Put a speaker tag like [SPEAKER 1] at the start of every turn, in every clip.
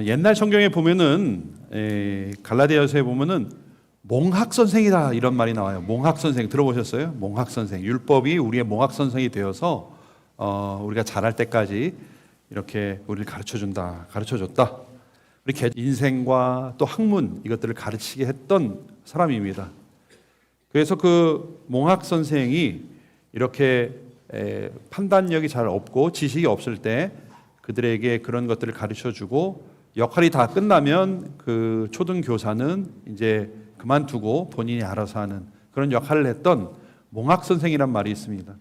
[SPEAKER 1] 옛날 성경에 보면은 갈라디아서에 보면은 몽학 선생이다 이런 말이 나와요. 몽학 선생 들어보셨어요? 몽학 선생. 율법이 우리의 몽학 선생이 되어서 우리가 자랄 때까지 이렇게 우리를 가르쳐준다, 가르쳐줬다. 우리 인생과 또 학문 이것들을 가르치게 했던 사람입니다. 그래서 그 몽학 선생이 이렇게 판단력이 잘 없고 지식이 없을 때 그들에게 그런 것들을 가르쳐주고 역할이 다 끝나면 그 초등교사는 이제 그만두고 본인이 알아서 하는 그런 역할을 했던 몽학 선생이란 말이 있습니다.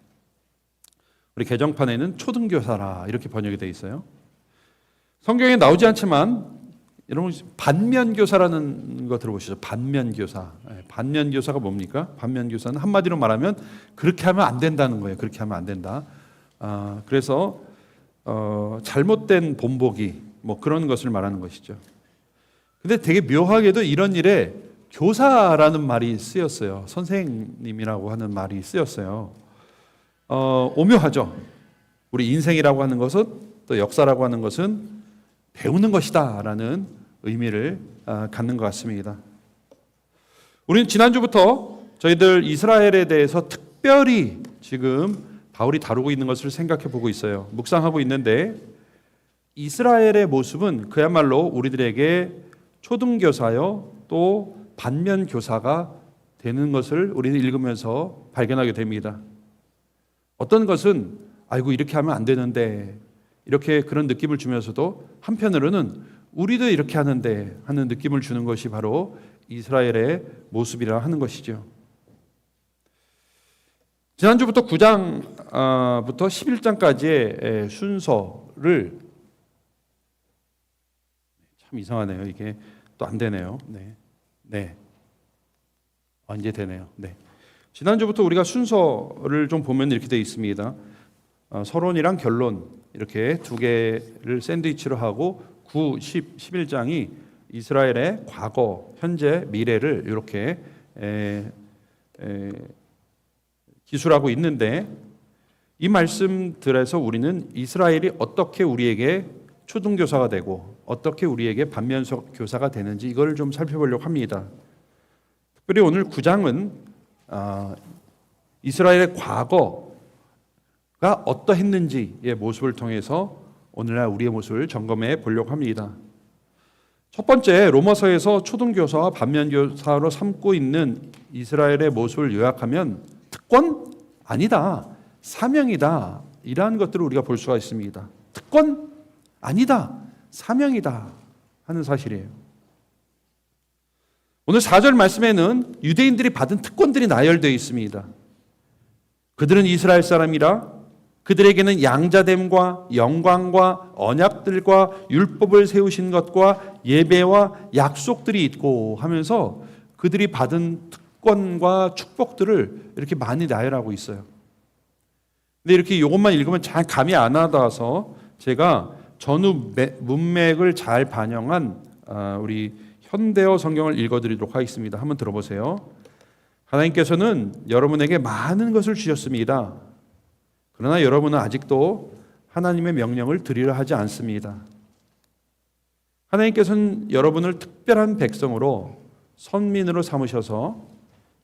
[SPEAKER 1] 우리 개정판에는 초등교사라 이렇게 번역이 되어 있어요. 성경에 나오지 않지만 여러분 반면교사라는 거 들어보시죠. 반면교사. 반면교사가 뭡니까? 반면교사는 한마디로 말하면 그렇게 하면 안 된다는 거예요. 그렇게 하면 안 된다. 그래서 잘못된 본보기 뭐 그런 것을 말하는 것이죠. 근데 되게 묘하게도 이런 일에 교사라는 말이 쓰였어요. 선생님이라고 하는 말이 쓰였어요. 오묘하죠. 우리 인생이라고 하는 것은 또 역사라고 하는 것은 배우는 것이다 라는 의미를 갖는 것 같습니다. 우리는 지난주부터 저희들 이스라엘에 대해서 특별히 지금 바울이 다루고 있는 것을 생각해 보고 있어요. 묵상하고 있는데 이스라엘의 모습은 그야말로 우리들에게 초등교사요 또 반면교사가 되는 것을 우리는 읽으면서 발견하게 됩니다. 어떤 것은 아이고 이렇게 하면 안 되는데 이렇게 그런 느낌을 주면서도 한편으로는 우리도 이렇게 하는데 하는 느낌을 주는 것이 바로 이스라엘의 모습이라 하는 것이죠. 지난주부터 9장부터 11장까지의 순서를 참 이상하네요. 이게 또 안 되네요. 네. 이제 되네요. 네. 지난주부터 우리가 순서를 좀 보면 이렇게 되어 있습니다. 서론이랑 결론 이렇게 두 개를 샌드위치로 하고 9, 10, 11장이 이스라엘의 과거, 현재, 미래를 이렇게 기술하고 있는데 이 말씀들에서 우리는 이스라엘이 어떻게 우리에게 초등교사가 되고 어떻게 우리에게 반면교사가 되는지 이걸 좀 살펴보려고 합니다. 특별히 오늘 9장은 이스라엘의 과거가 어떠했는지의 모습을 통해서 오늘날 우리의 모습을 점검해 보려고 합니다. 첫 번째 로마서에서 초등교사와 반면교사로 삼고 있는 이스라엘의 모습을 요약하면 특권? 아니다. 사명이다. 이러한 것들을 우리가 볼 수가 있습니다. 특권? 아니다. 사명이다 하는 사실이에요. 오늘 4절 말씀에는 유대인들이 받은 특권들이 나열되어 있습니다. 그들은 이스라엘 사람이라 그들에게는 양자됨과 영광과 언약들과 율법을 세우신 것과 예배와 약속들이 있고 하면서 그들이 받은 특권과 축복들을 이렇게 많이 나열하고 있어요. 근데 이렇게 이것만 읽으면 잘 감이 안 와닿아서 제가 전후 문맥을 잘 반영한 우리 현대어 성경을 읽어드리도록 하겠습니다. 한번 들어보세요. 하나님께서는 여러분에게 많은 것을 주셨습니다. 그러나 여러분은 아직도 하나님의 명령을 들으려 하지 않습니다. 하나님께서는 여러분을 특별한 백성으로 선민으로 삼으셔서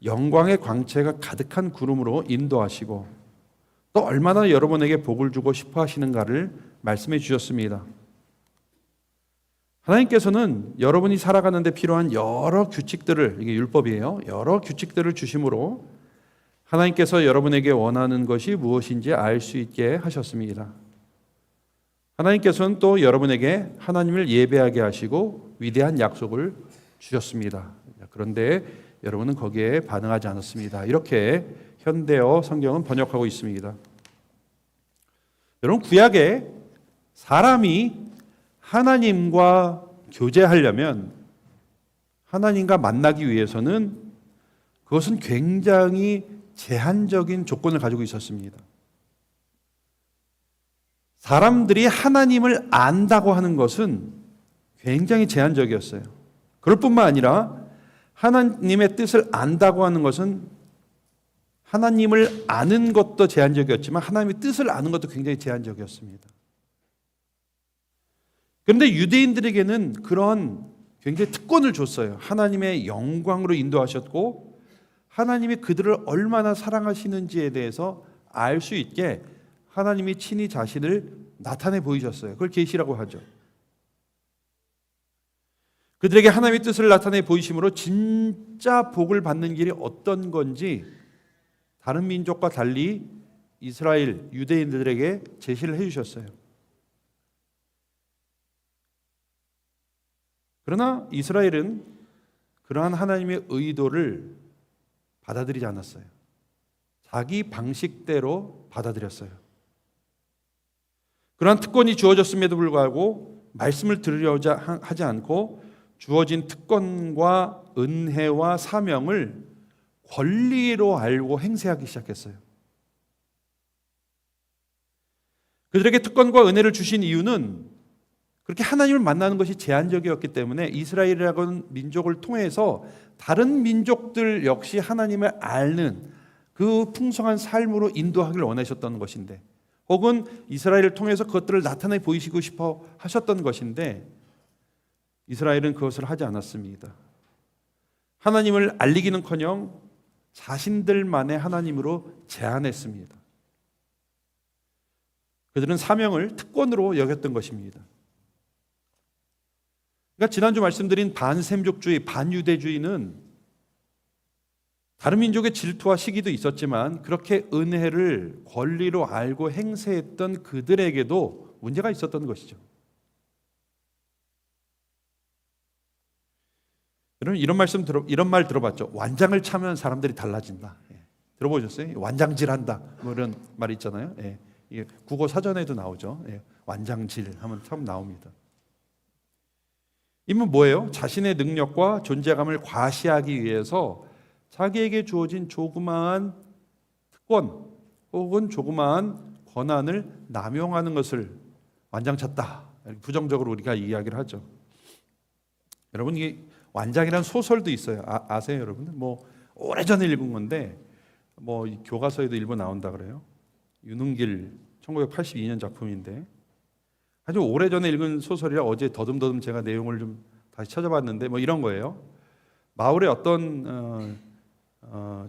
[SPEAKER 1] 영광의 광채가 가득한 구름으로 인도하시고 또 얼마나 여러분에게 복을 주고 싶어 하시는가를 말씀해 주셨습니다. 하나님께서는 여러분이 살아가는 데 필요한 여러 규칙들을, 이게 율법이에요. 여러 규칙들을 주심으로 하나님께서 여러분에게 원하는 것이 무엇인지 알 수 있게 하셨습니다. 하나님께서는 또 여러분에게 하나님을 예배하게 하시고 위대한 약속을 주셨습니다. 그런데 여러분은 거기에 반응하지 않았습니다. 이렇게 현대어 성경은 번역하고 있습니다. 여러분, 구약에 사람이 하나님과 교제하려면 하나님과 만나기 위해서는 그것은 굉장히 제한적인 조건을 가지고 있었습니다. 사람들이 하나님을 안다고 하는 것은 굉장히 제한적이었어요. 그럴 뿐만 아니라 하나님의 뜻을 안다고 하는 것은 하나님을 아는 것도 제한적이었지만 하나님의 뜻을 아는 것도 굉장히 제한적이었습니다. 그런데 유대인들에게는 그런 굉장히 특권을 줬어요. 하나님의 영광으로 인도하셨고 하나님이 그들을 얼마나 사랑하시는지에 대해서 알 수 있게 하나님이 친히 자신을 나타내 보이셨어요. 그걸 계시라고 하죠. 그들에게 하나님의 뜻을 나타내 보이심으로 진짜 복을 받는 길이 어떤 건지 다른 민족과 달리 이스라엘 유대인들에게 제시를 해주셨어요. 그러나 이스라엘은 그러한 하나님의 의도를 받아들이지 않았어요. 자기 방식대로 받아들였어요. 그러한 특권이 주어졌음에도 불구하고 말씀을 들으려자 하지 않고 주어진 특권과 은혜와 사명을 권리로 알고 행세하기 시작했어요. 그들에게 특권과 은혜를 주신 이유는 그렇게 하나님을 만나는 것이 제한적이었기 때문에 이스라엘이라는 민족을 통해서 다른 민족들 역시 하나님을 아는 그 풍성한 삶으로 인도하기를 원하셨던 것인데, 혹은 이스라엘을 통해서 그것들을 나타내 보이시고 싶어 하셨던 것인데, 이스라엘은 그것을 하지 않았습니다. 하나님을 알리기는커녕 자신들만의 하나님으로 제한했습니다. 그들은 사명을 특권으로 여겼던 것입니다. 그러니까 지난주 말씀드린 반세족주의, 반유대주의는 다른 민족의 질투와 시기도 있었지만 그렇게 은혜를 권리로 알고 행세했던 그들에게도 문제가 있었던 것이죠. 여러분 이런 말 들어봤죠? 완장을 차면 사람들이 달라진다. 들어보셨어요? 완장질한다. 뭐 이런 말 있잖아요. 이게 국어 사전에도 나오죠. 완장질 하면 참 나옵니다. 이는 뭐예요? 자신의 능력과 존재감을 과시하기 위해서 자기에게 주어진 조그마한 특권 혹은 조그마한 권한을 남용하는 것을 완장찼다. 부정적으로 우리가 이야기를 하죠. 여러분, 이게 완장이라는 소설도 있어요. 아세요, 여러분? 뭐 오래전에 읽은 건데 뭐 교과서에도 일부 나온다 그래요. 윤은길 1982년 작품인데 아주 오래전에 읽은 소설이라 어제 더듬더듬 제가 내용을 좀 다시 찾아봤는데 뭐 이런 거예요. 마을에 어떤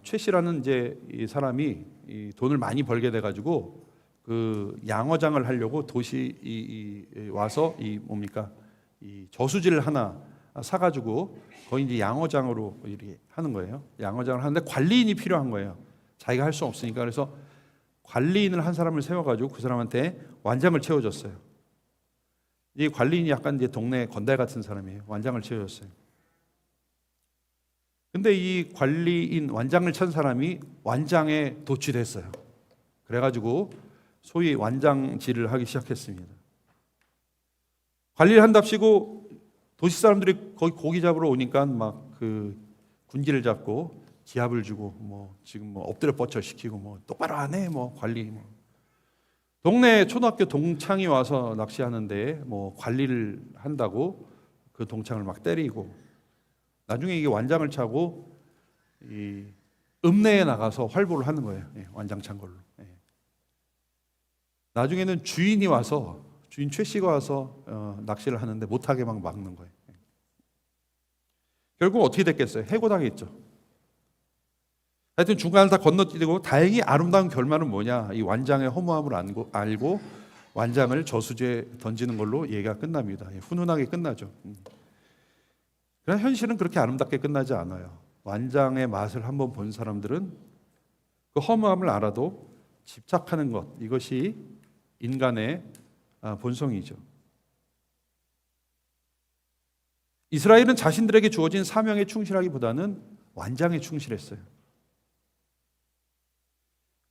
[SPEAKER 1] 최 씨라는 이제 이 사람이 이 돈을 많이 벌게 돼가지고 그 양어장을 하려고 도시 와서 이 뭡니까 이 저수지를 하나 사가지고 거기 이제 양어장으로 이렇게 하는 거예요. 양어장을 하는데 관리인이 필요한 거예요. 자기가 할 수 없으니까. 그래서 관리인을 한 사람을 세워가지고 그 사람한테 완장을 채워줬어요. 이 관리인이 약간 이제 동네 건달 같은 사람이에요. 완장을 채워줬어요. 근데 이 관리인 완장을 찬 사람이 완장에 도취됐어요. 그래가지고 소위 완장질을 하기 시작했습니다. 관리를 한답시고 도시 사람들이 거기 고기 잡으러 오니까 막 그 군기를 잡고 기합을 주고 뭐 지금 뭐 엎드려 뻗쳐 시키고 뭐 똑바로 안 해 뭐 관리 뭐 동네 초등학교 동창이 와서 낚시하는데 뭐 관리를 한다고 그 동창을 막 때리고 나중에 이게 완장을 차고 이 읍내에 나가서 활보를 하는 거예요. 완장 찬 걸로. 나중에는 주인이 와서 주인 최 씨가 와서 낚시를 하는데 못하게 막 막는 거예요. 결국 어떻게 됐겠어요? 해고당했죠. 하여튼 중간을 다 건너뛰고 다행히 아름다운 결말은 뭐냐? 이 완장의 허무함을 알고 완장을 저수지에 던지는 걸로 얘기가 끝납니다. 훈훈하게 끝나죠. 그러나 현실은 그렇게 아름답게 끝나지 않아요. 완장의 맛을 한번 본 사람들은 그 허무함을 알아도 집착하는 것, 이것이 인간의 본성이죠. 이스라엘은 자신들에게 주어진 사명에 충실하기보다는 완장에 충실했어요.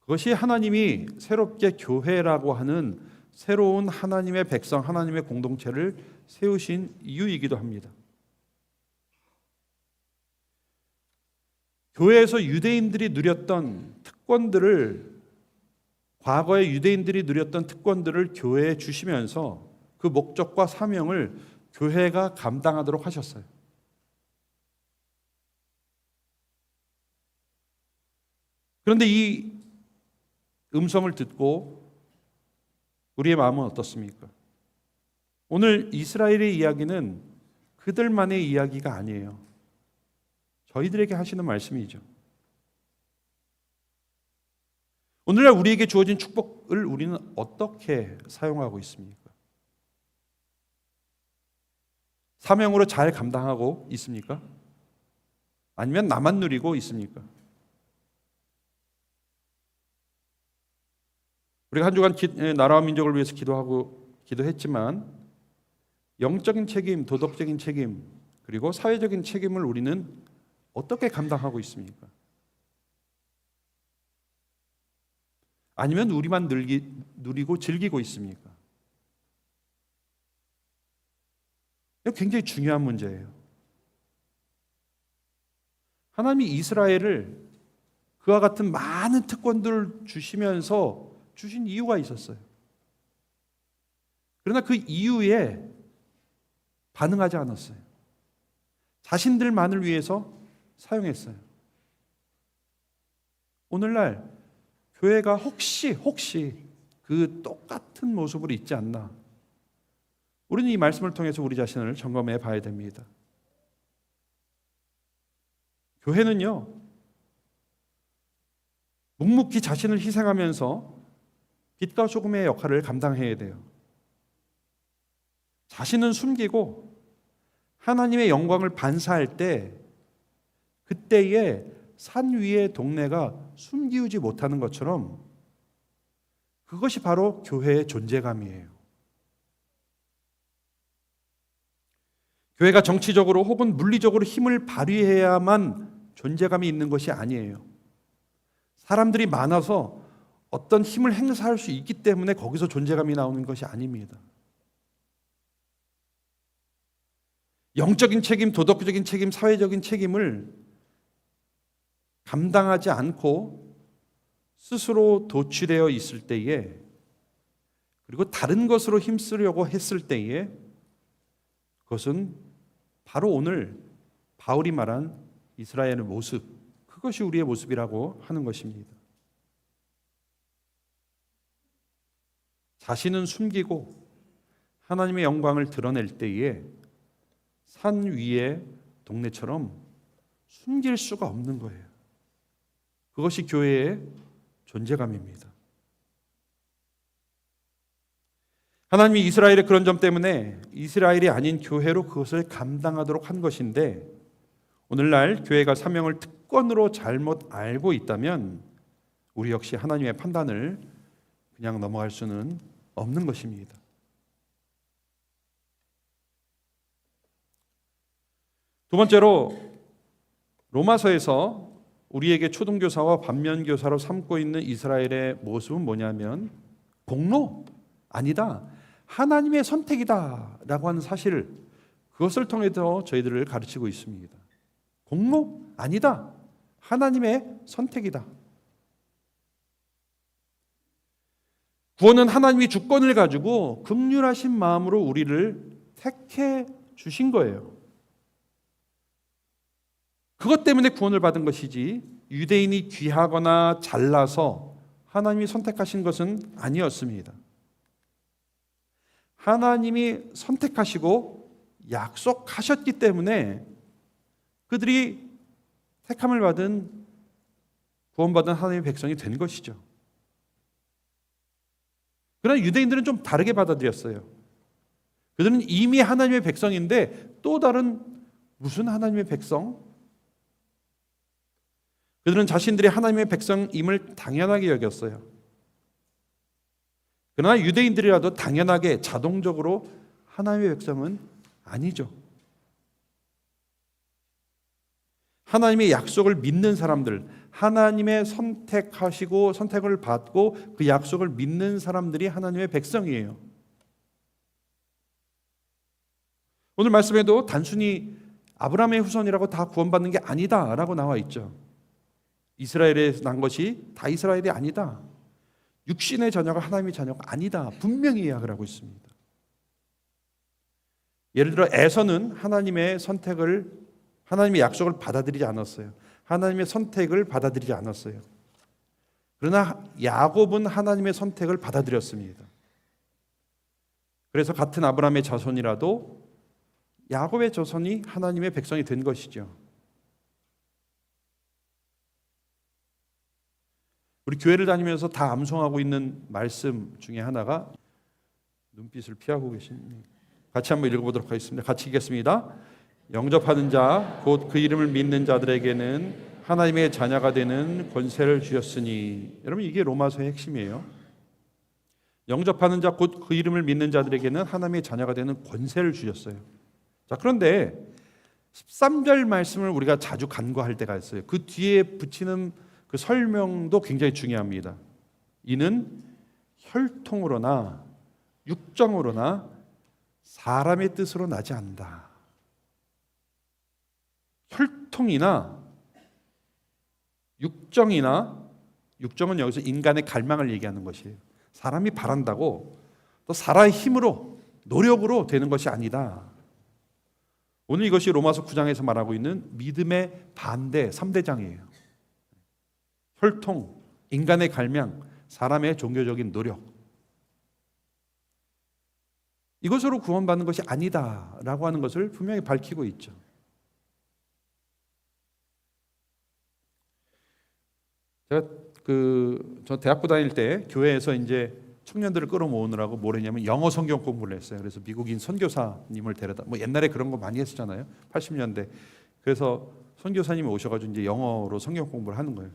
[SPEAKER 1] 그것이 하나님이 새롭게 교회라고 하는 새로운 하나님의 백성, 하나님의 공동체를 세우신 이유이기도 합니다. 교회에서 유대인들이 누렸던 특권들을, 과거에 유대인들이 누렸던 특권들을 교회에 주시면서 그 목적과 사명을 교회가 감당하도록 하셨어요. 그런데 이 음성을 듣고 우리의 마음은 어떻습니까? 오늘 이스라엘의 이야기는 그들만의 이야기가 아니에요. 저희들에게 하시는 말씀이죠. 오늘날 우리에게 주어진 축복을 우리는 어떻게 사용하고 있습니까? 사명으로 잘 감당하고 있습니까? 아니면 나만 누리고 있습니까? 우리가 한 주간 나라와 민족을 위해서 기도했지만 영적인 책임, 도덕적인 책임, 그리고 사회적인 책임을 우리는 어떻게 감당하고 있습니까? 아니면 우리만 누리고 즐기고 있습니까? 이거 굉장히 중요한 문제예요. 하나님이 이스라엘을 그와 같은 많은 특권들을 주시면서 주신 이유가 있었어요. 그러나 그 이유에 반응하지 않았어요. 자신들만을 위해서 사용했어요. 오늘날 교회가 혹시 그 똑같은 모습으로 있지 않나? 우리는 이 말씀을 통해서 우리 자신을 점검해 봐야 됩니다. 교회는요, 묵묵히 자신을 희생하면서 빛과 소금의 역할을 감당해야 돼요. 자신은 숨기고 하나님의 영광을 반사할 때 그때에 산 위의 동네가 숨기우지 못하는 것처럼 그것이 바로 교회의 존재감이에요. 교회가 정치적으로 혹은 물리적으로 힘을 발휘해야만 존재감이 있는 것이 아니에요. 사람들이 많아서 어떤 힘을 행사할 수 있기 때문에 거기서 존재감이 나오는 것이 아닙니다. 영적인 책임, 도덕적인 책임, 사회적인 책임을 감당하지 않고 스스로 도취되어 있을 때에, 그리고 다른 것으로 힘쓰려고 했을 때에, 그것은 바로 오늘 바울이 말한 이스라엘의 모습, 그것이 우리의 모습이라고 하는 것입니다. 자신은 숨기고 하나님의 영광을 드러낼 때에 산 위의 동네처럼 숨길 수가 없는 거예요. 그것이 교회의 존재감입니다. 하나님이 이스라엘의 그런 점 때문에 이스라엘이 아닌 교회로 그것을 감당하도록 한 것인데, 오늘날 교회가 사명을 특권으로 잘못 알고 있다면 우리 역시 하나님의 판단을 그냥 넘어갈 수는 없는 것입니다. 두 번째로, 로마서에서 우리에게 초등교사와 반면교사로 삼고 있는 이스라엘의 모습은 뭐냐면 공로? 아니다, 하나님의 선택이다 라고 하는 사실을, 그것을 통해서 저희들을 가르치고 있습니다. 공로? 아니다, 하나님의 선택이다. 구원은 하나님이 주권을 가지고 긍휼하신 마음으로 우리를 택해 주신 거예요. 그것 때문에 구원을 받은 것이지 유대인이 귀하거나 잘나서 하나님이 선택하신 것은 아니었습니다. 하나님이 선택하시고 약속하셨기 때문에 그들이 택함을 받은, 구원받은 하나님의 백성이 된 것이죠. 그러나 유대인들은 좀 다르게 받아들였어요. 그들은 이미 하나님의 백성인데 또 다른 무슨 하나님의 백성? 그들은 자신들이 하나님의 백성임을 당연하게 여겼어요. 그러나 유대인들이라도 당연하게 자동적으로 하나님의 백성은 아니죠. 하나님의 약속을 믿는 사람들, 하나님의 선택하시고 선택을 받고 그 약속을 믿는 사람들이 하나님의 백성이에요. 오늘 말씀에도 단순히 아브라함의 후손이라고 다 구원받는 게 아니다라고 나와 있죠. 이스라엘에 난 것이 다 이스라엘이 아니다. 육신의 자녀가 하나님의 자녀가 아니다. 분명히 이야기를 하고 있습니다. 예를 들어 에서는 하나님의 약속을 받아들이지 않았어요. 하나님의 선택을 받아들이지 않았어요. 그러나 야곱은 하나님의 선택을 받아들였습니다. 그래서 같은 아브라함의 자손이라도 야곱의 자손이 하나님의 백성이 된 것이죠. 우리 교회를 다니면서 다 암송하고 있는 말씀 중에 하나가, 눈빛을 피하고 계십니다. 같이 한번 읽어보도록 하겠습니다. 같이 읽겠습니다. 영접하는 자 곧 그 이름을 믿는 자들에게는 하나님의 자녀가 되는 권세를 주셨으니. 여러분, 이게 로마서의 핵심이에요. 영접하는 자 곧 그 이름을 믿는 자들에게는 하나님의 자녀가 되는 권세를 주셨어요. 자, 그런데 13절 말씀을 우리가 자주 간과할 때가 있어요. 그 뒤에 붙이는 그 설명도 굉장히 중요합니다. 이는 혈통으로나 육정으로나 사람의 뜻으로 나지 않는다. 혈통이나 육정은 여기서 인간의 갈망을 얘기하는 것이에요. 사람이 바란다고 또 사람의 힘으로 노력으로 되는 것이 아니다. 오늘 이것이 로마서 9장에서 말하고 있는 믿음의 반대 3대장이에요. 혈통, 인간의 갈망, 사람의 종교적인 노력, 이것으로 구원받는 것이 아니다라고 하는 것을 분명히 밝히고 있죠. 제가 저 대학교 다닐 때 교회에서 이제 청년들을 끌어모으느라고 뭘 했냐면 영어 성경 공부를 했어요. 그래서 미국인 선교사님을 데려다, 뭐 옛날에 그런 거 많이 했었잖아요. 80년대. 그래서 선교사님이 오셔가지고 이제 영어로 성경 공부를 하는 거예요.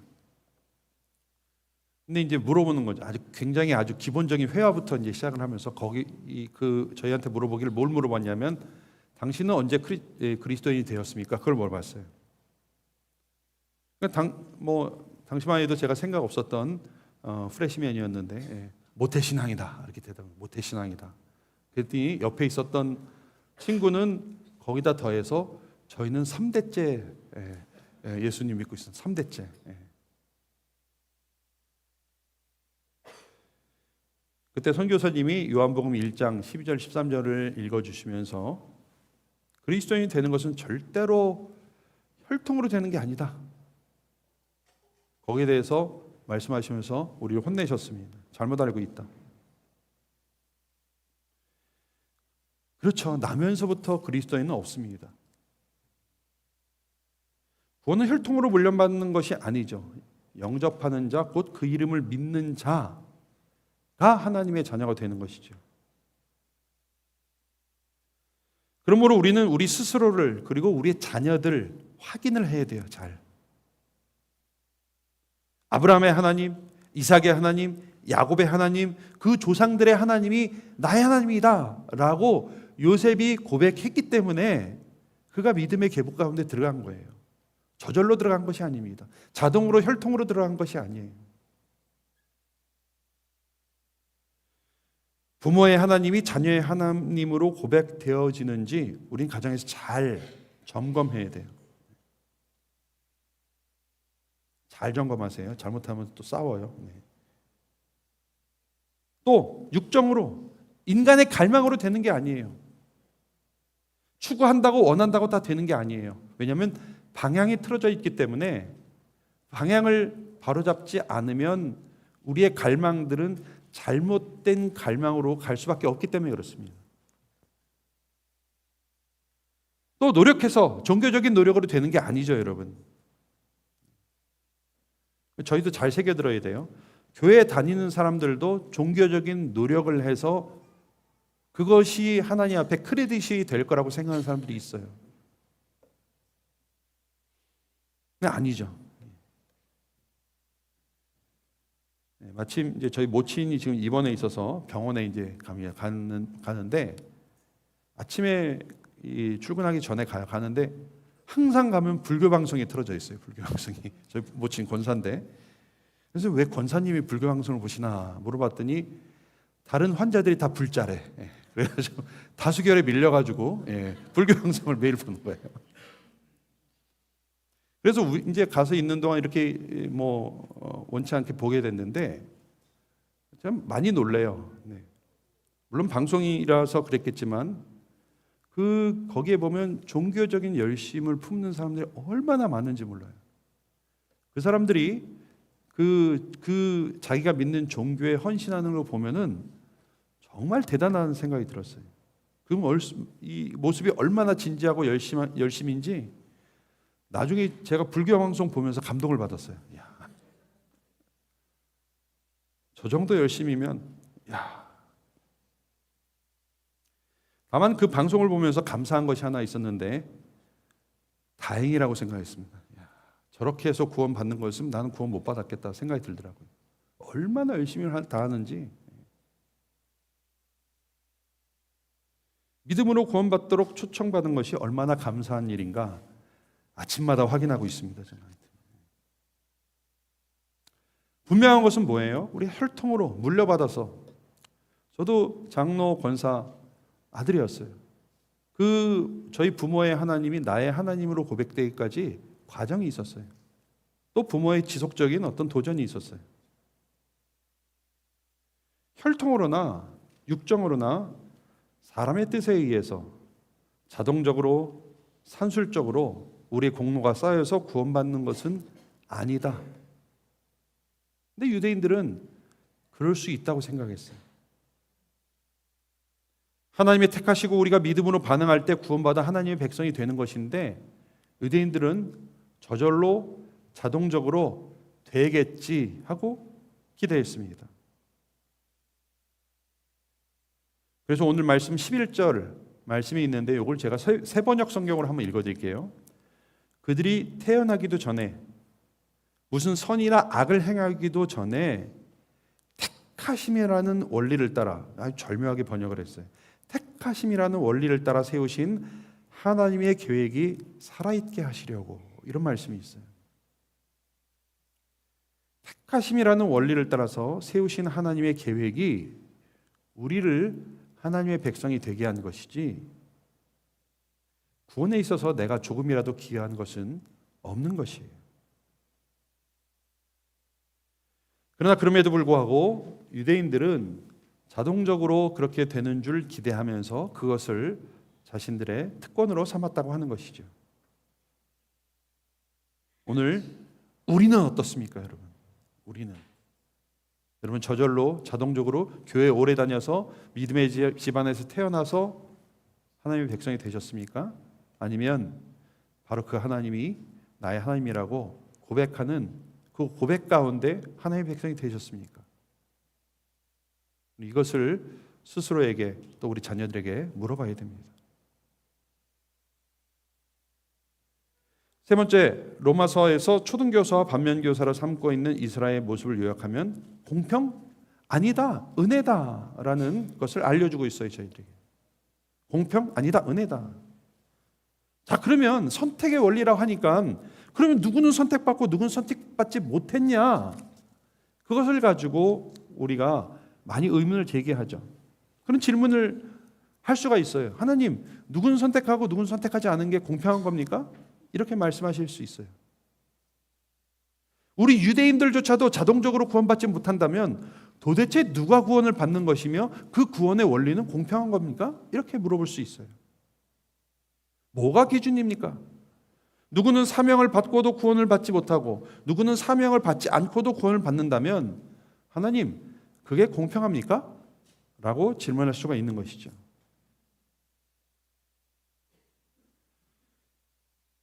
[SPEAKER 1] 근데 이제 물어보는 거죠. 굉장히 아주 기본적인 회화부터 이제 시작을 하면서 저희한테 물어보기를 뭘 물어봤냐면, 당신은 언제 그리스도인이 되었습니까? 그걸 물어봤어요. 당시만 해도 제가 생각 없었던 프레시맨이었는데, 모태신앙이다 이렇게 대답을. 모태신앙이다. 그랬더니 옆에 있었던 친구는 거기다 더해서 저희는 3대째 예수님 믿고 있어요. 3대째. 그때 선교사님이 요한복음 1장 12절 13절을 읽어주시면서 그리스도인이 되는 것은 절대로 혈통으로 되는 게 아니다, 거기에 대해서 말씀하시면서 우리를 혼내셨습니다. 잘못 알고 있다. 그렇죠. 나면서부터 그리스도인은 없습니다. 구원은 혈통으로 물려받는 것이 아니죠. 영접하는 자 곧 그 이름을 믿는 자가 하나님의 자녀가 되는 것이죠. 그러므로 우리는 우리 스스로를, 그리고 우리의 자녀들 확인을 해야 돼요. 잘. 아브라함의 하나님, 이삭의 하나님, 야곱의 하나님, 그 조상들의 하나님이 나의 하나님이다 라고 요셉이 고백했기 때문에 그가 믿음의 계보 가운데 들어간 거예요. 저절로 들어간 것이 아닙니다. 자동으로 혈통으로 들어간 것이 아니에요. 부모의 하나님이 자녀의 하나님으로 고백되어지는지 우린 가정에서 잘 점검해야 돼요. 잘 점검하세요. 잘못하면 또 싸워요. 또 육정으로, 인간의 갈망으로 되는 게 아니에요. 추구한다고 원한다고 다 되는 게 아니에요. 왜냐하면 방향이 틀어져 있기 때문에 방향을 바로잡지 않으면 우리의 갈망들은 잘못된 갈망으로 갈 수밖에 없기 때문에 그렇습니다. 또 노력해서 종교적인 노력으로 되는 게 아니죠, 여러분. 저희도 잘 새겨들어야 돼요. 교회 다니는 사람들도 종교적인 노력을 해서 그것이 하나님 앞에 크레딧이 될 거라고 생각하는 사람들이 있어요. 근데 아니죠. 마침 이제 저희 모친이 지금 입원해 있어서 병원에 이제 가는데 아침에 출근하기 전에 가는데 항상 가면 불교 방송이 틀어져 있어요. 불교 방송이. 저희 모친 권사인데. 그래서 왜 권사님이 불교 방송을 보시나 물어봤더니 다른 환자들이 다 불자래. 그래가지고 다수결에 밀려가지고 불교 방송을 매일 보는 거예요. 그래서 이제 가서 있는 동안 이렇게 원치 않게 보게 됐는데 참 많이 놀래요. 물론 방송이라서 그랬겠지만 거기에 보면 종교적인 열심을 품는 사람들이 얼마나 많은지 몰라요. 그 사람들이 자기가 믿는 종교에 헌신하는 걸 보면은 정말 대단한 생각이 들었어요. 이 모습이 얼마나 진지하고 열심인지 나중에 제가 불교 방송 보면서 감동을 받았어요. 야, 저 정도 열심이면, 야. 다만 그 방송을 보면서 감사한 것이 하나 있었는데 다행이라고 생각했습니다. 야, 저렇게 해서 구원 받는 거였으면 나는 구원 못 받았겠다 생각이 들더라고요. 얼마나 열심히 다하는지. 믿음으로 구원받도록 초청받은 것이 얼마나 감사한 일인가 아침마다 확인하고 있습니다. 저는. 분명한 것은 뭐예요? 우리 혈통으로 물려받아서, 저도 장로 권사 아들이었어요. 저희 부모의 하나님이 나의 하나님으로 고백되기까지 과정이 있었어요. 또 부모의 지속적인 어떤 도전이 있었어요. 혈통으로나 육정으로나 사람의 뜻에 의해서 자동적으로 산술적으로 우리의 공로가 쌓여서 구원받는 것은 아니다. 근데 유대인들은 그럴 수 있다고 생각했어요. 하나님이 택하시고 우리가 믿음으로 반응할 때 구원받아 하나님의 백성이 되는 것인데, 유대인들은 저절로 자동적으로 되겠지 하고 기대했습니다. 그래서 오늘 말씀 11절 말씀이 있는데 이걸 제가 새 번역 성경으로 한번 읽어드릴게요. 그들이 태어나기도 전에, 무슨 선이나 악을 행하기도 전에 택하심이라는 원리를 따라, 아주 절묘하게 번역을 했어요. 택하심이라는 원리를 따라 세우신 하나님의 계획이 살아있게 하시려고, 이런 말씀이 있어요. 택하심이라는 원리를 따라서 세우신 하나님의 계획이 우리를 하나님의 백성이 되게 한 것이지, 구원에 있어서 내가 조금이라도 기여한 것은 없는 것이에요. 그러나 그럼에도 불구하고 유대인들은 자동적으로 그렇게 되는 줄 기대하면서 그것을 자신들의 특권으로 삼았다고 하는 것이죠. 오늘 우리는 어떻습니까, 여러분? 여러분 저절로 자동적으로 교회 오래 다녀서 믿음의 집안에서 태어나서 하나님의 백성이 되셨습니까? 아니면 바로 그 하나님이 나의 하나님이라고 고백하는 그 고백 가운데 하나님의 백성이 되셨습니까? 이것을 스스로에게 또 우리 자녀들에게 물어봐야 됩니다. 세 번째, 로마서에서 초등교사와 반면교사를 삼고 있는 이스라엘의 모습을 요약하면 공평? 아니다, 은혜다라는 것을 알려주고 있어요, 저희들에게. 공평? 아니다, 은혜다. 자, 그러면 선택의 원리라고 하니까, 그러면 누구는 선택받고 누구는 선택받지 못했냐? 그것을 가지고 우리가 많이 의문을 제기하죠. 그런 질문을 할 수가 있어요. 하나님, 누구는 선택하고 누구는 선택하지 않은 게 공평한 겁니까? 이렇게 말씀하실 수 있어요. 우리 유대인들조차도 자동적으로 구원받지 못한다면 도대체 누가 구원을 받는 것이며 그 구원의 원리는 공평한 겁니까? 이렇게 물어볼 수 있어요. 뭐가 기준입니까? 누구는 사명을 받고도 구원을 받지 못하고 누구는 사명을 받지 않고도 구원을 받는다면 하나님, 그게 공평합니까? 라고 질문할 수가 있는 것이죠.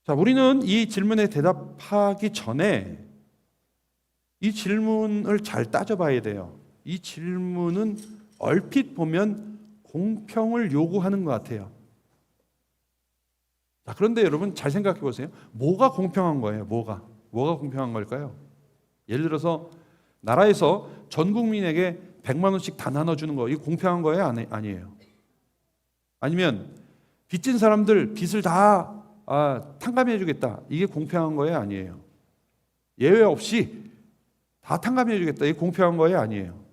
[SPEAKER 1] 자, 우리는 이 질문에 대답하기 전에 이 질문을 잘 따져봐야 돼요. 이 질문은 얼핏 보면 공평을 요구하는 것 같아요. 자, 그런데 여러분 잘 생각해 보세요. 뭐가 공평한 거예요? 뭐가 공평한 걸까요? 예를 들어서 나라에서 전 국민에게 100만 원씩 다 나눠주는 거, 이거 공평한 거예요? 아니에요. 아니면 빚진 사람들 빚을 다 탕감해 주겠다, 이게 공평한 거예요? 아니에요. 예외 없이 다 탕감해 주겠다, 이게 공평한 거예요? 아니에요.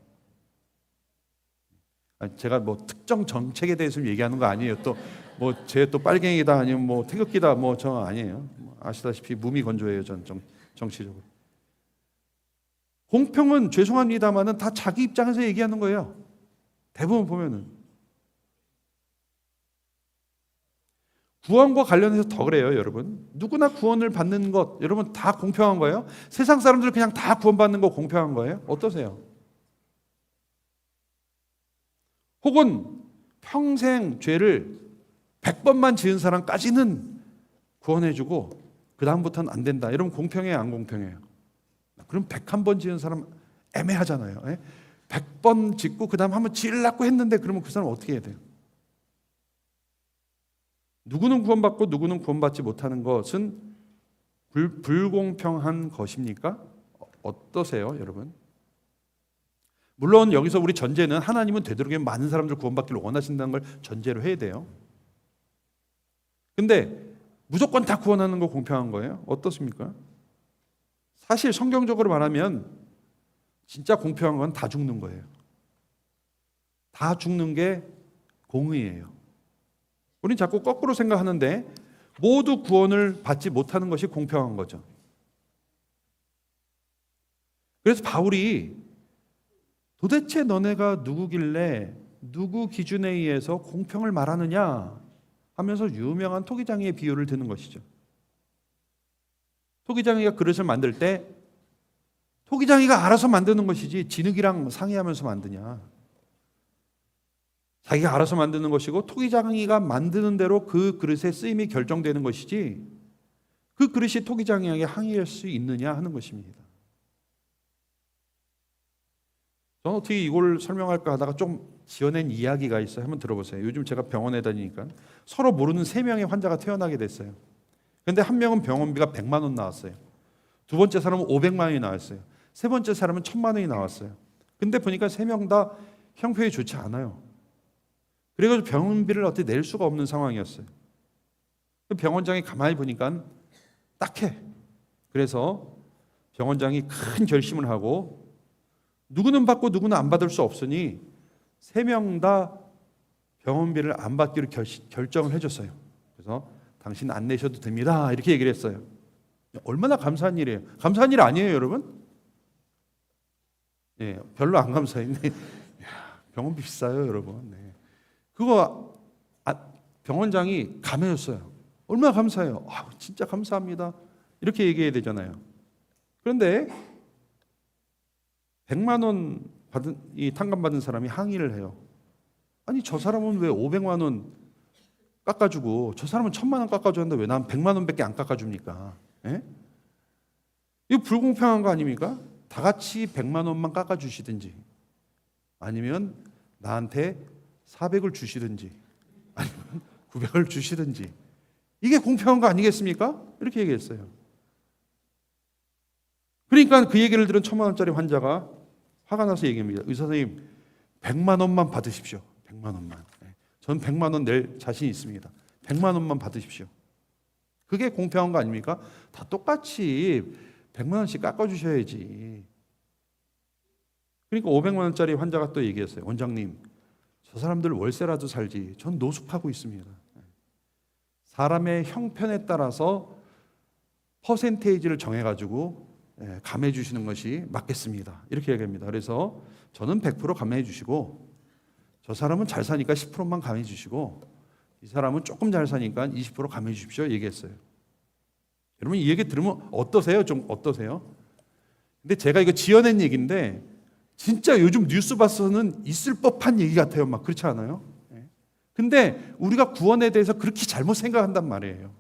[SPEAKER 1] 제가 뭐 특정 정책에 대해서 얘기하는 거 아니에요. 또 뭐 제 또 빨갱이다 아니면 뭐 태극기다 뭐 저 아니에요. 아시다시피 무미건조해요, 전 정치적으로. 공평은 죄송합니다만은 다 자기 입장에서 얘기하는 거예요. 대부분 보면은. 구원과 관련해서 더 그래요, 여러분. 누구나 구원을 받는 것, 여러분 다 공평한 거예요? 세상 사람들 그냥 다 구원받는 거 공평한 거예요? 어떠세요? 혹은 평생 죄를 100번만 지은 사람까지는 구원해주고 그 다음부터는 안 된다. 여러분 공평해요, 안 공평해요? 그럼 101번 지은 사람 애매하잖아요. 100번 짓고 그 다음 한번 지으려고 했는데 그러면 그 사람 어떻게 해야 돼요? 누구는 구원받고 누구는 구원받지 못하는 것은 불공평한 것입니까? 어떠세요, 여러분? 물론 여기서 우리 전제는 하나님은 되도록이면 많은 사람들 구원받기를 원하신다는 걸 전제로 해야 돼요. 근데 무조건 다 구원하는 거 공평한 거예요? 어떻습니까? 사실 성경적으로 말하면 진짜 공평한 건 다 죽는 거예요. 다 죽는 게 공의예요. 우린 자꾸 거꾸로 생각하는데 모두 구원을 받지 못하는 것이 공평한 거죠. 그래서 바울이 도대체 너네가 누구길래 누구 기준에 의해서 공평을 말하느냐 하면서 유명한 토기장이의 비유를 드는 것이죠. 토기장이가 그릇을 만들 때 토기장이가 알아서 만드는 것이지 진흙이랑 상의하면서 만드냐. 자기가 알아서 만드는 것이고 토기장이가 만드는 대로 그 그릇의 쓰임이 결정되는 것이지 그 그릇이 토기장이에게 항의할 수 있느냐 하는 것입니다. 저는 어떻게 이걸 설명할까 하다가 좀 지어낸 이야기가 있어요. 한번 들어보세요. 요즘 제가 병원에 다니니까 서로 모르는 3명의 환자가 태어나게 됐어요. 그런데 한 명은 병원비가 100만 원 나왔어요. 두 번째 사람은 500만 원이 나왔어요. 세 번째 사람은 1000만 원이 나왔어요. 근데 보니까 3명 다 형편이 좋지 않아요. 그래가지고 병원비를 어떻게 낼 수가 없는 상황이었어요. 병원장이 가만히 보니까 딱해. 그래서 병원장이 큰 결심을 하고 누구는 받고 누구는 안 받을 수 없으니 3명 다 병원비를 안 받기로 결정을 해줬어요. 그래서 당신 안 내셔도 됩니다. 이렇게 얘기를 했어요. 얼마나 감사한 일이에요. 감사한 일 아니에요, 여러분? 예, 별로 안 감사했는데 병원비 비싸요, 여러분. 네. 그거 병원장이 감해줬어요. 얼마나 감사해요. 진짜 감사합니다. 이렇게 얘기해야 되잖아요. 그런데 100만 원 받은 이 탕감 받은 사람이 항의를 해요. 아니 저 사람은 왜 500만 원 깎아주고 저 사람은 1000만 원 깎아주는데 왜 난 100만 원밖에 안 깎아줍니까? 예? 이거 불공평한 거 아닙니까? 다 같이 100만 원만 깎아주시든지 아니면 나한테 400을 주시든지 아니면 900을 주시든지 이게 공평한 거 아니겠습니까? 이렇게 얘기했어요. 그러니까 그 얘기를 들은 1000만 원짜리 환자가 화가 나서 얘기합니다. 의사 선생님 100만 원만 받으십시오. 100만 원만. 전 100만 원 낼 자신 있습니다. 100만 원만 받으십시오. 그게 공평한 거 아닙니까? 다 똑같이 100만 원씩 깎아주셔야지. 그러니까 500만 원짜리 환자가 또 얘기했어요. 원장님, 저 사람들 월세라도 살지. 전 노숙하고 있습니다. 사람의 형편에 따라서 퍼센테이지를 정해가지고 감해 주시는 것이 맞겠습니다. 이렇게 얘기합니다. 그래서 저는 100% 감해 주시고 저 사람은 잘 사니까 10%만 감해 주시고 이 사람은 조금 잘 사니까 20% 감해 주십시오. 얘기했어요. 여러분 이 얘기 들으면 어떠세요? 좀 어떠세요? 근데 제가 이거 지어낸 얘기인데 진짜 요즘 뉴스 봐서는 있을 법한 얘기 같아요. 막 그렇지 않아요? 근데 우리가 구원에 대해서 그렇게 잘못 생각한단 말이에요.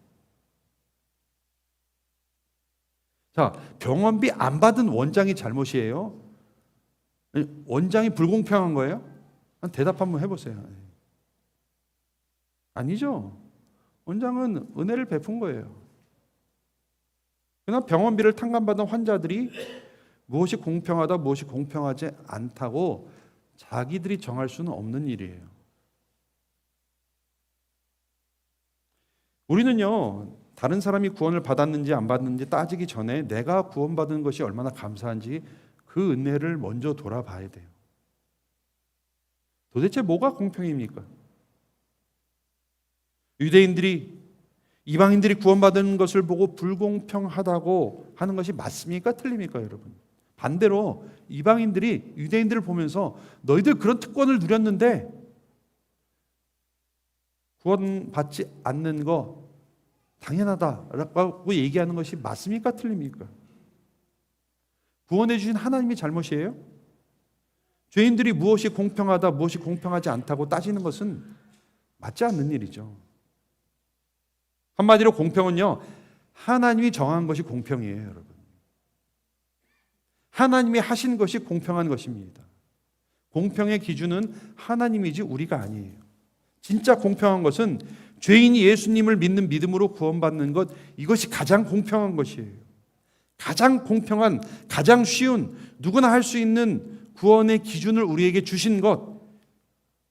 [SPEAKER 1] 자, 병원비 안 받은 원장이 잘못이에요? 원장이 불공평한 거예요? 대답 한번 해보세요. 아니죠. 원장은 은혜를 베푼 거예요. 그러나 병원비를 탕감받은 환자들이 무엇이 공평하다, 무엇이 공평하지 않다고 자기들이 정할 수는 없는 일이에요. 우리는요, 다른 사람이 구원을 받았는지 안 받았는지 따지기 전에 내가 구원받은 것이 얼마나 감사한지 그 은혜를 먼저 돌아봐야 돼요. 도대체 뭐가 공평입니까? 유대인들이 이방인들이 구원받은 것을 보고 불공평하다고 하는 것이 맞습니까? 틀립니까, 여러분? 반대로 이방인들이 유대인들을 보면서 너희들 그런 특권을 누렸는데 구원받지 않는 거 당연하다라고 얘기하는 것이 맞습니까? 틀립니까? 구원해 주신 하나님이 잘못이에요? 죄인들이 무엇이 공평하다, 무엇이 공평하지 않다고 따지는 것은 맞지 않는 일이죠. 한마디로 공평은요, 하나님이 정한 것이 공평이에요, 여러분. 하나님이 하신 것이 공평한 것입니다. 공평의 기준은 하나님이지 우리가 아니에요. 진짜 공평한 것은 죄인이 예수님을 믿는 믿음으로 구원받는 것, 이것이 가장 공평한 것이에요. 가장 공평한, 가장 쉬운, 누구나 할 수 있는 구원의 기준을 우리에게 주신 것,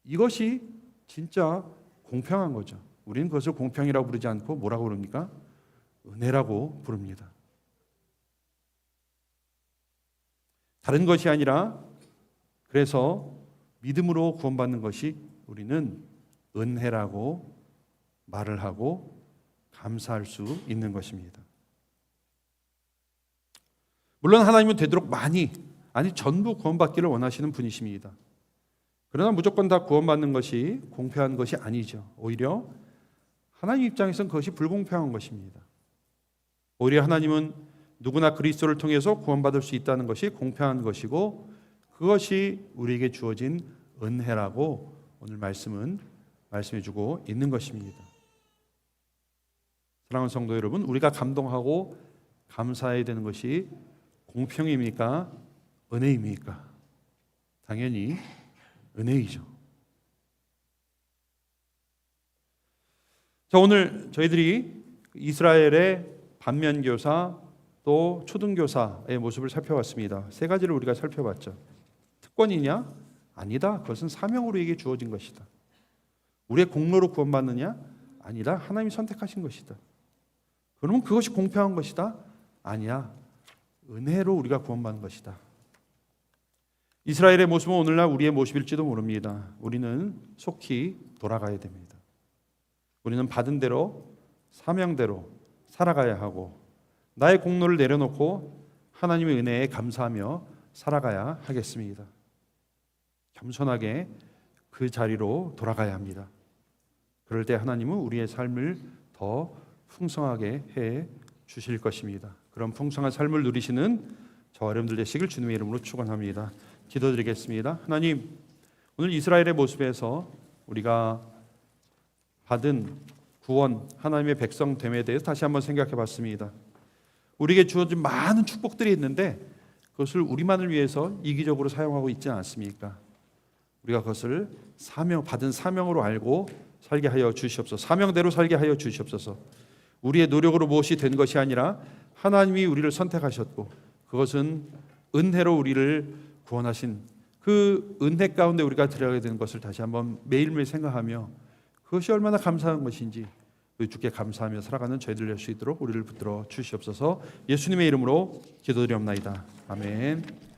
[SPEAKER 1] 이것이 진짜 공평한 거죠. 우리는 그것을 공평이라고 부르지 않고 뭐라고 부릅니까? 은혜라고 부릅니다. 다른 것이 아니라, 그래서 믿음으로 구원받는 것이 우리는 은혜라고 말을 하고 감사할 수 있는 것입니다. 물론 하나님은 되도록 많이, 아니 전부 구원받기를 원하시는 분이십니다. 그러나 무조건 다 구원받는 것이 공평한 것이 아니죠. 오히려 하나님 입장에서는 그것이 불공평한 것입니다. 오히려 하나님은 누구나 그리스도를 통해서 구원받을 수 있다는 것이 공평한 것이고, 그것이 우리에게 주어진 은혜라고 오늘 말씀은 말씀해주고 있는 것입니다. 사랑하는 성도 여러분, 우리가 감동하고 감사해야 되는 것이 공평입니까? 은혜입니까? 당연히 은혜이죠. 자, 오늘 저희들이 이스라엘의 반면교사 또 초등교사의 모습을 살펴봤습니다. 세 가지를 우리가 살펴봤죠. 특권이냐? 아니다. 그것은 사명으로 우리에게 주어진 것이다. 우리의 공로로 구원받느냐? 아니다. 하나님이 선택하신 것이다. 그러면 그것이 공평한 것이다? 아니야. 은혜로 우리가 구원받는 것이다. 이스라엘의 모습은 오늘날 우리의 모습일지도 모릅니다. 우리는 속히 돌아가야 됩니다. 우리는 받은 대로, 사명대로 살아가야 하고, 나의 공로를 내려놓고 하나님의 은혜에 감사하며 살아가야 하겠습니다. 겸손하게 그 자리로 돌아가야 합니다. 그럴 때 하나님은 우리의 삶을 더 풍성하게 해 주실 것입니다. 그런 풍성한 삶을 누리시는 저와 여러분들 되시길 주님의 이름으로 축원합니다. 기도드리겠습니다. 하나님, 오늘 이스라엘의 모습에서 우리가 받은 구원, 하나님의 백성됨에 대해서 다시 한번 생각해 봤습니다. 우리에게 주어진 많은 축복들이 있는데 그것을 우리만을 위해서 이기적으로 사용하고 있지 않습니까? 우리가 그것을 받은 사명으로 알고 살게 하여 주시옵소서. 사명대로 살게 하여 주시옵소서. 우리의 노력으로 무엇이 된 것이 아니라 하나님이 우리를 선택하셨고, 그것은 은혜로 우리를 구원하신 그 은혜 가운데 우리가 들어가게 되는 것을 다시 한번 매일매일 생각하며 그것이 얼마나 감사한 것인지 우리 주께 감사하며 살아가는 저희들 될 수 있도록 우리를 붙들어 주시옵소서. 예수님의 이름으로 기도드리옵나이다. 아멘.